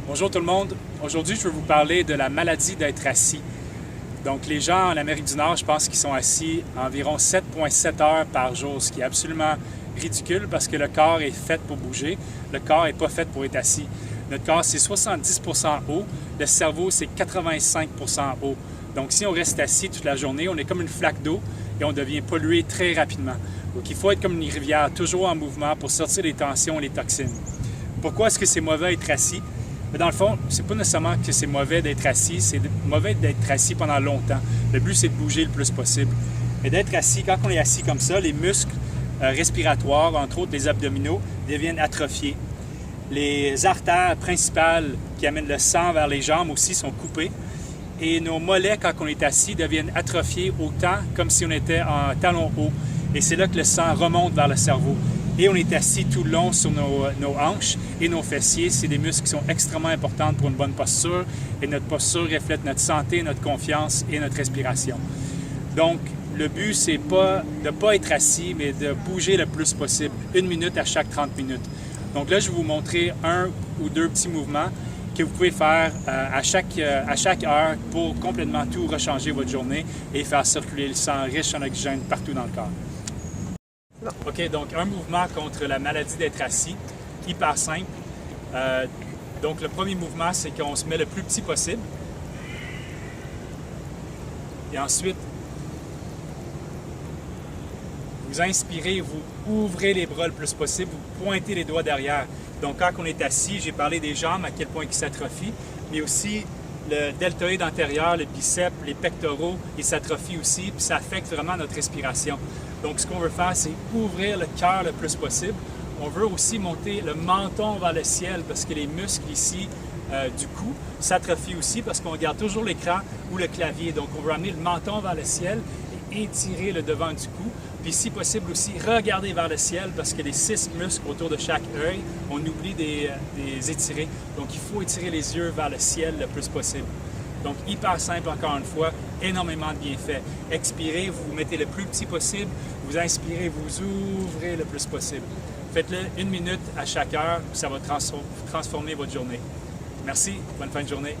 Bonjour tout le monde. Aujourd'hui, je veux vous parler de la maladie d'être assis. Donc, les gens en Amérique du Nord, je pense qu'ils sont assis environ 7,7 heures par jour, ce qui est absolument ridicule parce que le corps est fait pour bouger. Le corps n'est pas fait pour être assis. Notre corps, c'est 70% eau. Le cerveau, c'est 85% eau. Donc, si on reste assis toute la journée, on est comme une flaque d'eau et on devient pollué très rapidement. Donc, il faut être comme une rivière, toujours en mouvement pour sortir les tensions et les toxines. Pourquoi est-ce que c'est mauvais d'être assis? Mais dans le fond, c'est pas nécessairement que c'est mauvais d'être assis, c'est mauvais d'être assis pendant longtemps. Le but, c'est de bouger le plus possible. Mais d'être assis, quand on est assis comme ça, les muscles respiratoires, entre autres les abdominaux, deviennent atrophiés. Les artères principales qui amènent le sang vers les jambes aussi sont coupées. Et nos mollets, quand on est assis, deviennent atrophiés autant comme si on était en talons hauts. Et c'est là que le sang remonte vers le cerveau. Et on est assis tout le long sur nos hanches et nos fessiers. C'est des muscles qui sont extrêmement importants pour une bonne posture. Et notre posture reflète notre santé, notre confiance et notre respiration. Donc, le but, c'est pas de ne pas être assis, mais de bouger le plus possible, 1 minute à chaque 30 minutes. Donc là, je vais vous montrer 1 ou 2 petits mouvements que vous pouvez faire à chaque heure pour complètement tout rechanger votre journée et faire circuler le sang riche en oxygène partout dans le corps. OK, donc un mouvement contre la maladie d'être assis, hyper simple. Donc le premier mouvement, c'est qu'on se met le plus petit possible. Et ensuite, vous inspirez, vous ouvrez les bras le plus possible, vous pointez les doigts derrière. Donc quand on est assis, j'ai parlé des jambes, à quel point ils s'atrophient, mais aussi le deltoïde antérieur, le biceps, les pectoraux, ils s'atrophient aussi, puis ça affecte vraiment notre respiration. Donc, ce qu'on veut faire, c'est ouvrir le cœur le plus possible. On veut aussi monter le menton vers le ciel parce que les muscles ici du cou s'atrophient aussi parce qu'on garde toujours l'écran ou le clavier. Donc, on veut amener le menton vers le ciel et étirer le devant du cou. Puis, si possible aussi, regarder vers le ciel parce que les 6 muscles autour de chaque œil, on oublie des étirer. Donc, il faut étirer les yeux vers le ciel le plus possible. Donc, hyper simple encore une fois, énormément de bienfaits. Expirez, vous vous mettez le plus petit possible. Vous inspirez, vous ouvrez le plus possible. Faites-le 1 minute à chaque heure, ça va transformer votre journée. Merci, bonne fin de journée.